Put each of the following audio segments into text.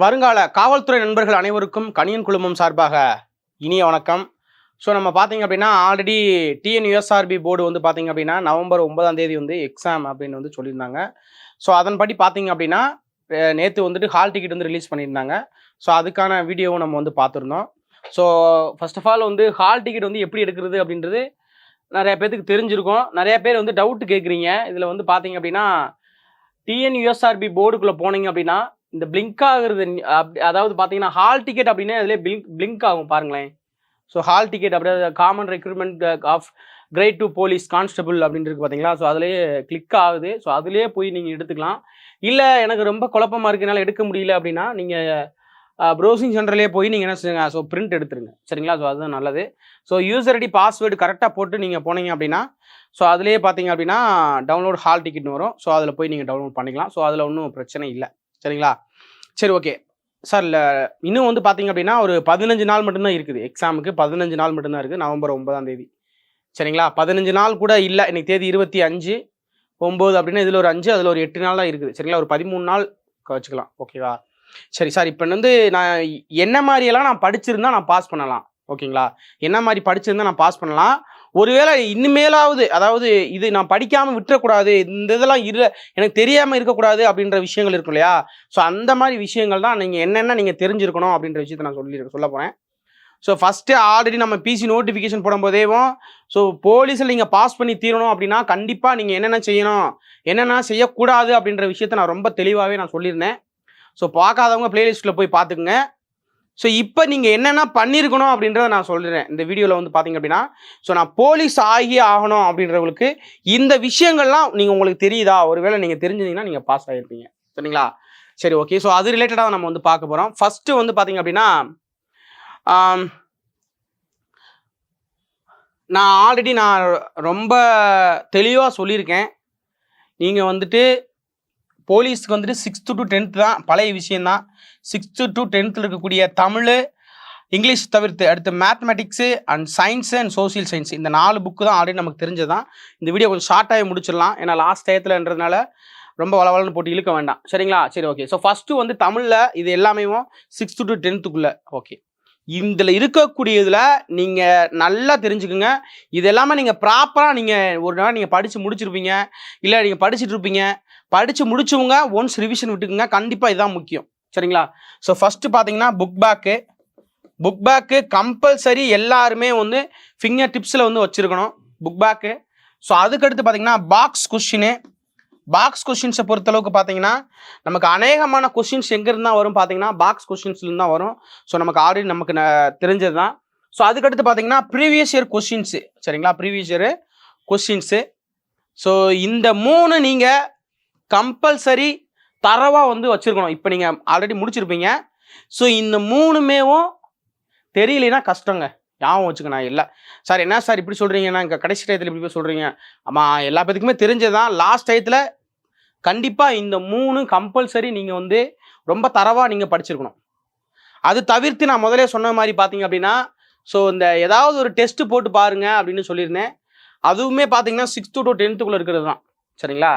வருங்கால காவல்துறை நண்பர்கள் அனைவருக்கும் கணியன் குழுமம் சார்பாக இனிய வணக்கம். ஸோ நம்ம பார்த்தீங்க அப்படின்னா ஆல்ரெடி டிஎன்யூஎஸ்ஆர்பி போர்டு வந்து பார்த்தீங்க அப்படின்னா நவம்பர் 9ஆம் தேதி வந்து எக்ஸாம் அப்படின்னு வந்து சொல்லியிருந்தாங்க. ஸோ அதன்படி பார்த்தீங்க அப்படின்னா நேற்று வந்துட்டு ஹால் டிக்கெட் வந்து ரிலீஸ் பண்ணியிருந்தாங்க. ஸோ அதுக்கான வீடியோவும் நம்ம வந்து பார்த்துருந்தோம். ஸோ ஃபர்ஸ்ட் ஆஃப் ஆல் வந்து ஹால் டிக்கெட் வந்து எப்படி எடுக்கிறது அப்படின்றது நிறைய பேருக்கு தெரிஞ்சிருக்கும். நிறைய பேர் வந்து டவுட் கேட்குறீங்க. இதில் வந்து பார்த்தீங்க அப்படின்னா டிஎன்யூஎஸ்ஆர்பி போர்டுக்குள்ளே போனீங்க அப்படின்னா இந்த பிளிங்க் ஆகுறது அதாவது பார்த்தீங்கன்னா ஹால் டிக்கெட் அப்படின்னா அதிலே பிளிங்க் ஆகும் பாருங்களேன். ஸோ ஹால் டிக்கெட் அப்படியே common recruitment of grade 2 police constable அப்படின்றது பார்த்தீங்களா. ஸோ அதுலேயே கிளிக் ஆகுது. ஸோ அதுலேயே போய் நீங்கள் எடுத்துக்கலாம். இல்லை எனக்கு ரொம்ப குழப்பமாக இருக்குனால எடுக்க முடியல அப்படின்னா நீங்கள் ப்ரௌசிங் சென்டர்லேயே போய் நீங்கள் என்ன செய்யுங்க, ஸோ பிரிண்ட் எடுத்துருங்க. சரிங்களா. ஸோ அதுதான் நல்லது. ஸோ யூசர் ஐடி பாஸ்வேர்டு கரெக்டாக போட்டு நீங்கள் போனீங்க அப்படின்னா ஸோ அதுலேயே பார்த்தீங்க அப்படின்னா டவுன்லோட் ஹால் டிக்கெட்னு வரும். ஸோ அதில் போய் நீங்கள் டவுன்லோட் பண்ணிக்கலாம். ஸோ அதில் ஒன்றும் பிரச்சனை இல்லை. சரிங்களா. சரி, ஓகே சார். இல்லை இன்னும் வந்து பார்த்தீங்க அப்படின்னா ஒரு 15 நாள் மட்டும்தான் இருக்குது. எக்ஸாமுக்கு 15 நாள் மட்டும்தான் இருக்குது. நவம்பர் 9ஆம் தேதி. சரிங்களா. 15 நாள் கூட இல்லை. இன்னைக்கு தேதி 25 9 அப்படின்னா இதில் ஒரு 5 அதில் ஒரு 8 நாள் தான் இருக்குது. சரிங்களா. ஒரு 13 நாள் வச்சுக்கலாம். ஓகேவா. சரி சார், இப்போ வந்து நான் என்ன மாதிரியெல்லாம் நான் படிச்சிருந்தா நான் பாஸ் பண்ணலாம். ஓகேங்களா. என்ன மாதிரி படிச்சிருந்தா நான் பாஸ் பண்ணலாம். ஒருவேளை இனிமேலாவது அதாவது இது நான் படிக்காமல் விட்டுறக்கூடாது, இந்த இதெல்லாம் எனக்கு தெரியாமல் இருக்கக்கூடாது அப்படின்ற விஷயங்கள் இருக்கும் இல்லையா. ஸோ அந்த மாதிரி விஷயங்கள் தான் நீங்கள் என்னென்ன நீங்கள் தெரிஞ்சிருக்கணும் அப்படின்ற விஷயத்தை நான் சொல்ல போகிறேன். ஸோ ஃபஸ்ட்டு ஆல்ரெடி நம்ம பிசி நோட்டிஃபிகேஷன் போடும்போதேவும் ஸோ போலீஸில் நீங்கள் பாஸ் பண்ணி தீரணும் அப்படின்னா கண்டிப்பாக நீங்கள் என்னென்ன செய்யணும், என்னென்ன செய்யக்கூடாது அப்படின்ற விஷயத்தை நான் ரொம்ப தெளிவாகவே நான் சொல்லியிருந்தேன். ஸோ பார்க்காதவங்க பிளேலிஸ்ட்டில் போய் பார்த்துக்குங்க. ஸோ இப்போ நீங்கள் என்னென்ன பண்ணியிருக்கணும் அப்படின்றத நான் சொல்கிறேன் இந்த வீடியோவில் வந்து பார்த்தீங்க அப்படின்னா. ஸோ நான் போலீஸ் ஆகணும் அப்படின்றவங்களுக்கு இந்த விஷயங்கள்லாம் நீங்கள் உங்களுக்கு தெரியுதா, ஒருவேளை நீங்கள் தெரிஞ்சிருந்தீங்கன்னா நீங்கள் பாஸ் ஆகிருப்பீங்க. சரிங்களா. சரி, ஓகே. ஸோ அது ரிலேட்டடாக நம்ம வந்து பார்க்க போகிறோம். ஃபஸ்ட்டு வந்து பார்த்தீங்க அப்படின்னா நான் ஆல்ரெடி ரொம்ப தெளிவாக சொல்லியிருக்கேன். நீங்கள் வந்துட்டு போலீஸ்க்கு வந்துட்டு 6th to 10th தான் பழைய விஷயந்தான். 6th to 10th இருக்கக்கூடிய தமிழ், இங்கிலீஷ் தவிர்த்து அடுத்து mathematics and science and social science இந்த 4 புக்கு தான் ஆல்ரெடி நமக்கு தெரிஞ்சதான். இந்த வீடியோ கொஞ்சம் ஷார்ட்டாகவே முடிச்சிடலாம். ஏன்னா லாஸ்ட் டயத்துலன்றதுனால ரொம்ப வளவலன்னு போட்டு இழுக்க வேண்டாம். சரிங்களா. சரி, ஓகே. ஸோ ஃபஸ்ட்டு வந்து தமிழில் இது எல்லாமே 6th to 10th ஓகே. இதில் இருக்கக்கூடியதில் நீங்கள் நல்லா தெரிஞ்சுக்குங்க. இது எல்லாமே நீங்கள் ப்ராப்பராக நீங்கள் ஒரு நாள் நீங்கள் படித்து முடிச்சிருப்பீங்க, இல்லை நீங்கள் படிச்சுட்டு இருப்பீங்க. படித்து முடிச்சவங்க ஒன்ஸ் ரிவிஷன் விட்டுக்குங்க. கண்டிப்பாக இதுதான் முக்கியம். சரிங்களா. ஸோ ஃபஸ்ட்டு பார்த்தீங்கன்னா புக் பேக்கு கம்பல்சரி எல்லாருமே வந்து ஃபிங்கர் டிப்ஸில் வந்து வச்சுருக்கணும் புக் பேக்கு. ஸோ அதுக்கடுத்து பார்த்தீங்கன்னா பாக்ஸ் கொஷின்ஸை பொறுத்தளவுக்கு பார்த்தீங்கன்னா நமக்கு அநேகமான கொஷின்ஸ் எங்கேருந்து தான் வரும் பார்த்தீங்கன்னா பாக்ஸ் கொஷின்ஸ்லேருந்து தான் வரும். ஸோ நமக்கு ஆல்ரெடி நமக்கு தெரிஞ்சது தான். ஸோ அதுக்கடுத்து பார்த்தீங்கன்னா ப்ரீவியஸ் இயர் கொஷின்ஸு. சரிங்களா. Previous year questions. ஸோ இந்த 3 நீங்கள் கம்பல்சரி தரவாக வந்து வச்சுருக்கணும். இப்போ நீங்கள் ஆல்ரெடி முடிச்சிருப்பீங்க. ஸோ இந்த 3மேவும் தெரியலைன்னா கஷ்டங்க. ஞாபகம் வச்சுக்கணும். இல்லை சார் என்ன சார் இப்படி சொல்கிறீங்கன்னா இங்கே கடைசி டயத்தில் இப்படி போய் சொல்கிறீங்க. ஆமாம், எல்லா பேத்துக்குமே தெரிஞ்சது தான். லாஸ்ட் டயத்தில் கண்டிப்பாக இந்த 3 கம்பல்சரி நீங்கள் வந்து ரொம்ப தரவாக நீங்கள் படிச்சிருக்கணும். அது தவிர்த்து நான் முதலே சொன்ன மாதிரி பார்த்தீங்க அப்படின்னா ஸோ இந்த ஏதாவது ஒரு டெஸ்ட்டு போட்டு பாருங்க அப்படின்னு சொல்லியிருந்தேன். அதுவுமே பார்த்தீங்கன்னா 6th to 10th இருக்கிறது தான். சரிங்களா.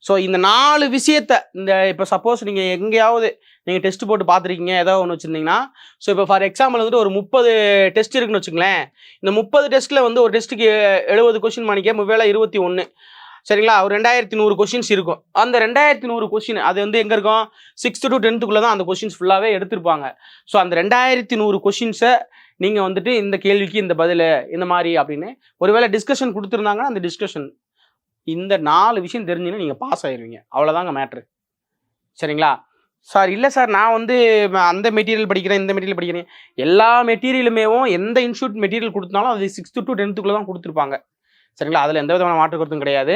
ஸோ இந்த 4 விஷயத்தை இந்த இப்போ சப்போஸ் நீங்கள் எங்கேயாவது நீங்கள் டெஸ்ட் போட்டு பார்த்துருக்கீங்க ஏதாவது ஒன்று வச்சுருந்தீங்கன்னா ஸோ இப்போ ஃபார் எக்ஸாம்பிள் வந்துட்டு ஒரு 30 டெஸ்ட் இருக்குன்னு வச்சுங்களேன். இந்த 30 டெஸ்ட்டில் வந்து ஒரு டெஸ்ட்டுக்கு 70 கொஷின் பண்ணிக்க முவேளை 21. சரிங்களா. ஒரு 2100 கொஷின்ஸ் இருக்கும். அந்த 2100 கொஷின் அது வந்து எங்கே இருக்கும், 6th to 10th தான் அந்த கொஷின்ஸ் ஃபுல்லாகவே எடுத்திருப்பாங்க. ஸோ அந்த 2100 கொஷின்ஸை நீங்கள் வந்துட்டு இந்த கேள்விக்கு இந்த பதில் இந்த மாதிரி அப்படின்னு ஒருவேளை டிஸ்கஷன் கொடுத்துருந்தாங்கன்னா அந்த டிஸ்கஷன் இந்த 4 விஷயம் தெரிஞ்சுன்னா நீங்கள் பாஸ் ஆயிடுவீங்க. அவ்வளோதாங்க மேட்ரு. சரிங்களா. சார் இல்லை சார் நான் வந்து அந்த மெட்டீரியல் படிக்கிறேன், இந்த மெட்டீரியல் படிக்கிறேன். எல்லா மெட்டீரியலுமேவும் எந்த இன்ஸ்டியூட் மெட்டீரியல் கொடுத்தாலும் அது 6th to 10th தான் கொடுத்துருப்பாங்க. சரிங்களா. அதில் எந்த விதமான மாற்று கருத்தும் கிடையாது.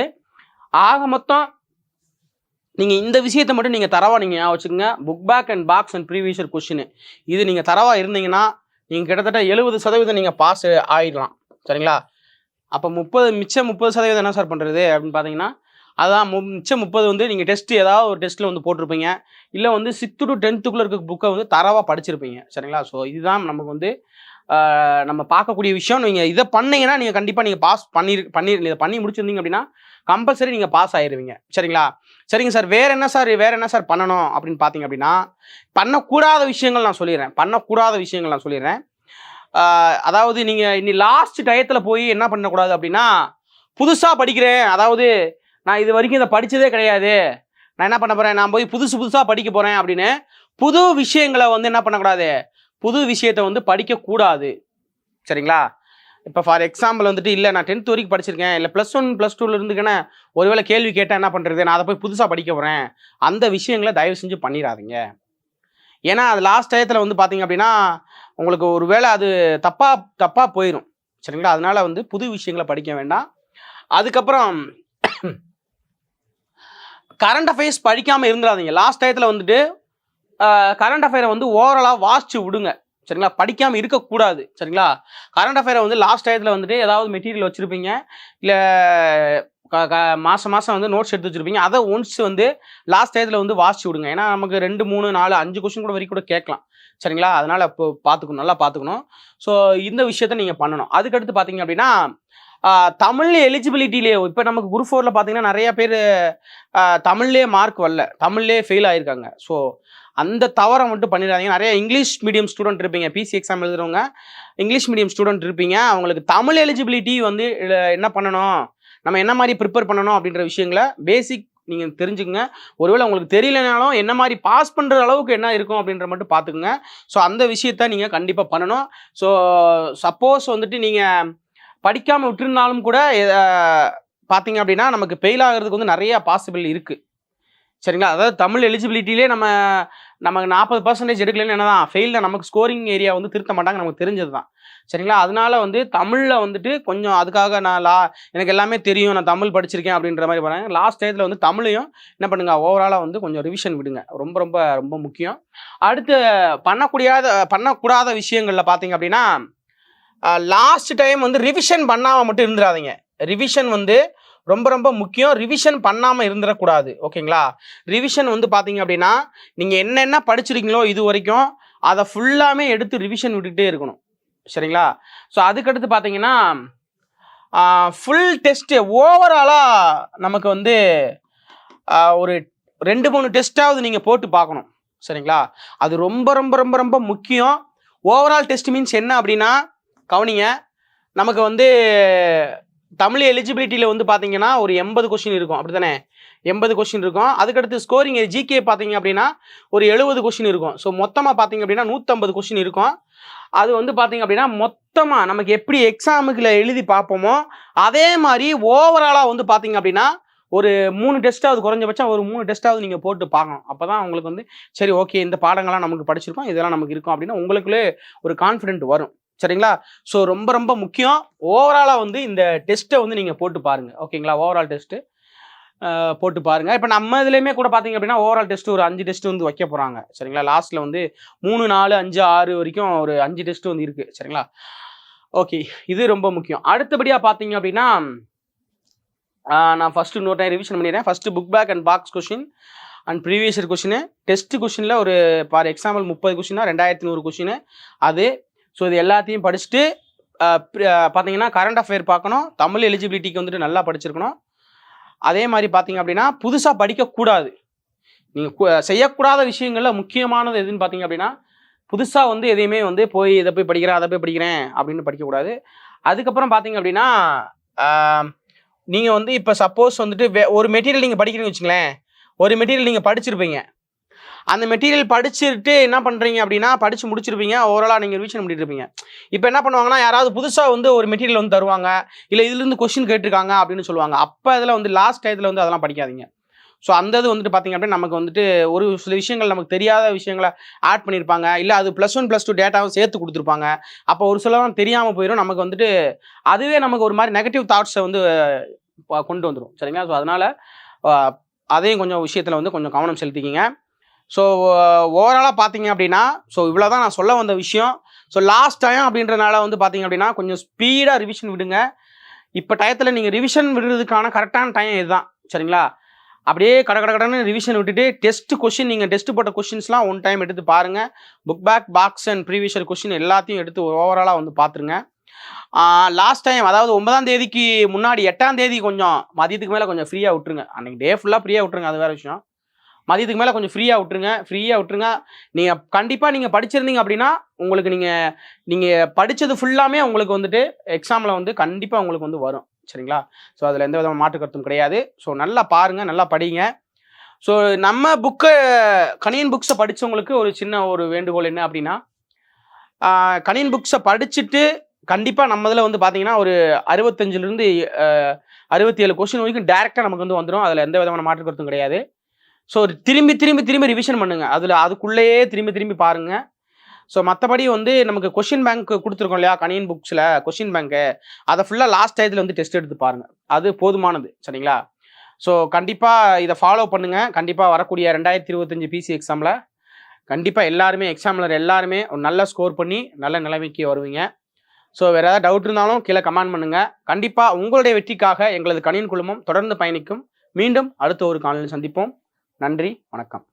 ஆக மொத்தம் நீங்கள் இந்த விஷயத்தை மட்டும் நீங்கள் தரவாக நீங்கள் ஞாபகம் வச்சுக்கோங்க. Book back and box and previous year question இது நீங்கள் தரவாக இருந்தீங்கன்னா நீங்கள் கிட்டத்தட்ட 70% நீங்கள் பாஸ் ஆகிடலாம். சரிங்களா. அப்போ மிச்சம் 30% என்ன சார் பண்ணுறது அப்படின்னு பார்த்தீங்கன்னா அதான் மிச்சம் 30 வந்து நீங்கள் டெஸ்ட்டு ஏதாவது ஒரு டெஸ்ட்டில் வந்து போட்டிருப்பீங்க, இல்லை வந்து 6th to 10th இருக்க புக்கை வந்து தரவாக படிச்சிருப்பீங்க. சரிங்களா. ஸோ இதுதான் நமக்கு வந்து நம்ம பார்க்கக்கூடிய விஷயம். நீங்கள் இதை பண்ணீங்கன்னா நீங்கள் கண்டிப்பாக நீங்கள் பாஸ் இதை பண்ணி முடிச்சிருந்தீங்க அப்படின்னா கம்பல்சரி நீங்கள் பாஸ் ஆயிடுவீங்க. சரிங்களா? சரிங்க சார், வேற என்ன சார் பண்ணணும் அப்படின்னு பார்த்தீங்க அப்படின்னா, பண்ணக்கூடாத விஷயங்கள் நான் சொல்லிடுறேன். அதாவது நீங்கள் இனி லாஸ்ட் டயத்தில் போய் என்ன பண்ணக்கூடாது அப்படின்னா, புதுசாக படிக்கிறேன், அதாவது நான் இது வரைக்கும் இதை படித்ததே கிடையாது, நான் என்ன பண்ண போகிறேன், நான் போய் புதுசாக படிக்க போகிறேன் அப்படின்னு புது விஷயங்களை வந்து என்ன பண்ணக்கூடாது, புது விஷயத்தை வந்து படிக்கக்கூடாது. சரிங்களா? இப்போ ஃபார் எக்ஸாம்பிள் வந்துட்டு, இல்லை நான் 10th வரைக்கும் படிச்சிருக்கேன், இல்லை +1 +2 இருந்துக்கேன்னா ஒருவேளை கேள்வி கேட்டால் என்ன பண்ணுறது, நான் அதை போய் புதுசாக படிக்க போகிறேன், அந்த விஷயங்களை தயவு செஞ்சு பண்ணிடாதீங்க. ஏன்னா அது லாஸ்ட் டயத்தில் வந்து பார்த்தீங்க அப்படின்னா உங்களுக்கு ஒரு வேளை அது தப்பாக போயிடும். சரிங்களா? அதனால வந்து புது விஷயங்களை படிக்க வேண்டாம். அதுக்கப்புறம் கரண்ட் அஃபேர்ஸ் படிக்காமல் இருந்துடாதீங்க. லாஸ்ட் டயத்தில் வந்துட்டு கரண்ட் அஃபேரை வந்து ஓவராலாக வாசிச்சு விடுங்க. சரிங்களா? படிக்காமல் இருக்கக்கூடாது. சரிங்களா? கரண்ட் அஃபேரை வந்து லாஸ்ட் டயத்தில் வந்துட்டு ஏதாவது மெட்டீரியல் வச்சுருப்பீங்க, இல்லை மாதம் வந்து நோட்ஸ் எடுத்து வச்சுருப்பீங்க, அதை ஒன்ஸ் வந்து லாஸ்ட் டயத்தில் வந்து வாசிச்சு விடுங்க. ஏன்னா நமக்கு 2, 3, 4, 5 கொஸ்டின் கூட வரைக்கும் கூட கேட்கலாம். சரிங்களா? அதனால் இப்போ நல்லா பார்த்துக்கணும். ஸோ இந்த விஷயத்த நீங்கள் பண்ணணும். அதுக்கடுத்து பார்த்தீங்க அப்படின்னா, தமிழ் எலிஜிபிலிட்டிலேயே இப்போ நமக்கு குரூப் 4ல் பார்த்தீங்கன்னா நிறைய பேர் தமிழ்லேயே மார்க் வரல, தமிழ்லேயே ஃபெயில் ஆகிருக்காங்க. ஸோ அந்த தவறை மட்டும் பண்ணிடாதீங்க. நிறைய இங்கிலீஷ் மீடியம் ஸ்டூடெண்ட் இருப்பீங்க, பிசி எக்ஸாம் எழுதுறவங்க இங்கிலீஷ் மீடியம் ஸ்டூடெண்ட் இருப்பீங்க. அவங்களுக்கு தமிழ் எலிஜிபிலிட்டி வந்து என்ன பண்ணணும், நம்ம என்ன மாதிரி ப்ரிப்பேர் பண்ணணும் அப்படின்ற விஷயங்களை பேசிக் நீங்கள் தெரிஞ்சுக்கங்க. ஒருவேளை உங்களுக்கு தெரியலனாலும் என்ன மாதிரி பாஸ் பண்ணுற அளவுக்கு என்ன இருக்கும் அப்படின்ற மட்டும் பார்த்துக்குங்க. ஸோ அந்த விஷயத்த நீங்கள் கண்டிப்பாக பண்ணணும். ஸோ சப்போஸ் வந்துட்டு நீங்கள் படிக்காமல் விட்டுருந்தாலும் கூட பார்த்தீங்க அப்படின்னா நமக்கு ஃபெயில் ஆகிறதுக்கு வந்து நிறைய பாசிபிள் இருக்குது. சரிங்களா? அதாவது தமிழ் எலிஜிபிலிட்டிலே நமக்கு 40% எடுக்கலன்னு என்ன தான் ஃபெயிலில் நமக்கு ஸ்கோரிங் ஏரியா வந்து திருத்த மாட்டாங்க, நமக்கு தெரிஞ்சது தான். சரிங்களா? அதனால வந்து தமிழில் வந்துட்டு கொஞ்சம் அதுக்காக நான் எனக்கு எல்லாமே தெரியும், நான் தமிழ் படிச்சிருக்கேன் அப்படின்ற மாதிரி பண்ணாங்க. லாஸ்ட் டயத்தில் வந்து தமிழையும் என்ன பண்ணுங்க, ஓவராலாக வந்து கொஞ்சம் ரிவிஷன் விடுங்க. ரொம்ப ரொம்ப ரொம்ப முக்கியம். அடுத்து பண்ணக்கூடாத விஷயங்களில் பார்த்தீங்க அப்படின்னா, லாஸ்ட் டைம் வந்து ரிவிஷன் பண்ணாமல் மட்டும் இருந்துடாதீங்க. ரிவிஷன் வந்து ரொம்ப ரொம்ப முக்கியம். ரிவிஷன் பண்ணாமல் இருந்துடக்கூடாது. ஓகேங்களா? ரிவிஷன் வந்து பார்த்தீங்க அப்படின்னா, நீங்கள் என்னென்ன படிச்சிருக்கீங்களோ இது வரைக்கும் அதை ஃபுல்லாமே எடுத்து ரிவிஷன் விட்டுகிட்டே இருக்கணும். சரிங்களா? ஸோ அதுக்கடுத்து பார்த்தீங்கன்னா, ஃபுல் டெஸ்ட்டு ஓவராலாக நமக்கு வந்து ஒரு 2-3 டெஸ்ட்டாவது நீங்கள் போட்டு பார்க்கணும். சரிங்களா? அது ரொம்ப ரொம்ப ரொம்ப ரொம்ப முக்கியம். ஓவரால் டெஸ்ட் மீன்ஸ் என்ன அப்படின்னா, கவனிங்க, நமக்கு வந்து தமிழ் எலிஜிபிலிட்டியில் வந்து பார்த்தீங்கன்னா ஒரு 80 கொஸ்டின் இருக்கும், அப்படி தானே? 80 கொஸ்டின் இருக்கும். அதுக்கடுத்து ஸ்கோரிங் ஜிகே பார்த்தீங்க அப்படின்னா ஒரு 70 கொஸ்டின் இருக்கும். ஸோ மொத்தமாக பார்த்தீங்க அப்படின்னா 150 கொஸ்டின் இருக்கும். அது வந்து பார்த்தீங்க அப்படின்னா மொத்தமாக நமக்கு எப்படி எக்ஸாமுக்குள்ள எழுதி பார்ப்போமோ அதே மாதிரி ஓவராலாக வந்து பார்த்தீங்க அப்படின்னா ஒரு 3 டெஸ்ட்டாவது, குறைஞ்சபட்சம் ஒரு 3 டெஸ்ட்டாவது நீங்கள் போட்டு பார்க்கணும். அப்போ தான் உங்களுக்கு வந்து சரி ஓகே, இந்த பாடங்கள்லாம் நமக்கு படிச்சிருக்கோம், இதெல்லாம் நமக்கு இருக்கும் அப்படின்னா உங்களுக்குள்ளே ஒரு கான்ஃபிடென்ட் வரும். சரிங்களா? ஸோ ரொம்ப ரொம்ப முக்கியம். ஓவராலாக வந்து இந்த டெஸ்ட்டை வந்து நீங்கள் போட்டு பாருங்கள். ஓகேங்களா? ஓவரால் டெஸ்ட்டு போட்டு பாருங்கள். இப்போ நம்ம இதுலேயுமே கூட பார்த்தீங்க அப்படின்னா ஓவரால் டெஸ்ட்டு ஒரு 5 டெஸ்ட்டு வந்து வைக்க போகிறாங்க. சரிங்களா? லாஸ்ட்டில் வந்து 3, 4, 5, 6 வரைக்கும் ஒரு 5 டெஸ்ட்டு வந்து இருக்குது. சரிங்களா? ஓகே, இது ரொம்ப முக்கியம். அடுத்தபடியாக பார்த்தீங்க அப்படின்னா, நான் ஃபஸ்ட்டு இன்னொரு டைம் ரிவிஷன் பண்ணிடுறேன். First book back and box question and previous year question. Test கொஷினில் ஒரு ஃபார் எக்ஸாம்பிள் 30 கொஷின்னா 2100 கொஷின் அது. ஸோ இது எல்லாத்தையும் படிச்சுட்டு பார்த்தீங்கன்னா கரண்ட் அஃபேர் பார்க்கணும். தமிழ் எலிஜிபிலிட்டிக்கு வந்துட்டு நல்லா படிச்சிருக்கணும். அதே மாதிரி பார்த்தீங்க அப்படின்னா புதுசாக படிக்கக்கூடாது. நீங்கள் செய்யக்கூடாத விஷயங்களில் முக்கியமானது எதுன்னு பார்த்தீங்க அப்படின்னா, புதுசாக வந்து எதையுமே வந்து போய் இதை போய் படிக்கிறேன் அதை போய் படிக்கிறேன் அப்படின்னு படிக்கக்கூடாது. அதுக்கப்புறம் பார்த்தீங்க அப்படின்னா, நீங்கள் வந்து இப்போ சப்போஸ் வந்துட்டு ஒரு மெட்டீரியல் நீங்கள் படிக்கிறீங்கன்னு வச்சுங்களேன், ஒரு மெட்டீரியல் நீங்கள் படிச்சிருப்பீங்க, அந்த மெட்டீரியல் படிச்சுட்டு என்ன பண்ணுறீங்க அப்படின்னா படித்து முடிச்சிருப்பீங்க, ஓவராலாக நீங்கள் ரிவிஷன் பண்ணிட்டு இருப்பீங்க. இப்போ என்ன பண்ணுவாங்கன்னா, யாராவது புதுசாக வந்து ஒரு மெட்டீரியல் வந்து தருவாங்க, இல்லை இதுலேருந்து கொஸ்டின் கேட்டிருக்காங்க அப்படின்னு சொல்லுவாங்க. அப்போ இதில் வந்து லாஸ்ட் டயத்தில் வந்து அதெல்லாம் படிக்காதீங்க. ஸோ அந்த இது வந்துட்டு பார்த்தீங்க அப்படின்னா நமக்கு வந்துட்டு ஒரு சில விஷயங்கள் நமக்கு தெரியாத விஷயங்களை ஆட் பண்ணியிருப்பாங்க, இல்லை அது +1 +2 டேட்டாவும் சேர்த்து கொடுத்துருப்பாங்க. அப்போ ஒரு சிலலாம் தெரியாமல் போயிடும். நமக்கு வந்துட்டு அதுவே நமக்கு ஒரு மாதிரி நெகட்டிவ் தாட்ஸை வந்து கொண்டு வந்துடும். சரிங்களா? ஸோ அதனால் அதையும் கொஞ்சம் விஷயத்தில் வந்து கொஞ்சம் கவனம் செலுத்திக்கிங்க. ஸோ ஓவராலாக பார்த்தீங்க அப்படின்னா, ஸோ இவ்வளோ தான் நான் சொல்ல வந்த விஷயம். ஸோ லாஸ்ட் டைம் அப்படின்றனால வந்து பார்த்தீங்க அப்படின்னா கொஞ்சம் ஸ்பீடாக ரிவிஷன் விடுங்க. இப்போ டயத்தில் நீங்கள் ரிவிஷன் விடுறதுக்கான கரெக்டான டைம் இதுதான். சரிங்களா? அப்படியே கடன்னு ரிவிஷன் விட்டுட்டு டெஸ்ட் கொஷின், நீங்கள் டெஸ்ட் போட்ட கொஷின்ஸ்லாம் ஒன் டைம் எடுத்து பாருங்கள். Book back, box and previous year question எல்லாத்தையும் எடுத்து ஓவராலாக வந்து பார்த்துருங்க. லாஸ்ட் டைம் அதாவது 9ஆம் தேதிக்கு முன்னாடி 8ஆம் தேதி கொஞ்சம் மதியத்துக்கு மேலே கொஞ்சம் ஃப்ரீயாக விட்டுருங்க. அன்றைக்கி டே ஃபுல்லாக ஃப்ரீயாக விட்டுருங்க, அது வேறு விஷயம். மதியத்துக்கு மேலே கொஞ்சம் ஃப்ரீயாக விட்டுருங்க. நீங்கள் கண்டிப்பாக நீங்கள் படிச்சிருந்தீங்க அப்படின்னா உங்களுக்கு நீங்கள் படித்தது ஃபுல்லாமே உங்களுக்கு வந்துட்டு எக்ஸாமில் வந்து கண்டிப்பாக உங்களுக்கு வந்து வரும். சரிங்களா? ஸோ அதில் எந்த விதமான மாற்று கருத்தும் கிடையாது. ஸோ நல்லா பாருங்கள், நல்லா படிங்க. ஸோ நம்ம கணியன் புக்ஸை படித்தவங்களுக்கு ஒரு சின்ன ஒரு வேண்டுகோள் என்ன அப்படின்னா, கணியன் புக்ஸை படிச்சுட்டு கண்டிப்பாக நம்ம இதில் வந்து பார்த்தீங்கன்னா ஒரு 65லேருந்து 67 கொஸ்டின் வரைக்கும் டேரெக்டாக நமக்கு வந்து வந்துடும். அதில் எந்த விதமான மாற்று கருத்தும் கிடையாது. ஸோ திரும்பி ரிவிஷன் பண்ணுங்கள். அதுக்குள்ளேயே திரும்பி பாருங்கள். ஸோ மற்றபடி வந்து நமக்கு கொஷின் பேங்க் கொடுத்துருக்கோம் இல்லையா கணியன் புக்ஸில் கொஷின் பேங்க்கு, அதை ஃபுல்லாக லாஸ்ட் டயத்தில் வந்து டெஸ்ட் எடுத்து பாருங்கள். அது போதுமானது. சரிங்களா? ஸோ கண்டிப்பாக இதை ஃபாலோ பண்ணுங்கள். கண்டிப்பாக வரக்கூடிய 2025 பிசி எக்ஸாமில் கண்டிப்பாக எக்ஸாமில் எல்லாருமே ஒரு நல்ல ஸ்கோர் பண்ணி நல்ல நிலைமைக்கு வருவீங்க. ஸோ வேறு ஏதாவது டவுட் இருந்தாலும் கீழே கமெண்ட் பண்ணுங்கள். கண்டிப்பாக உங்களுடைய வெற்றிக்காக எங்களது கணியன் குழுமம் தொடர்ந்து பயணிக்கும். மீண்டும் அடுத்த ஒரு காணொளியில் சந்திப்போம். நன்றி, வணக்கம்.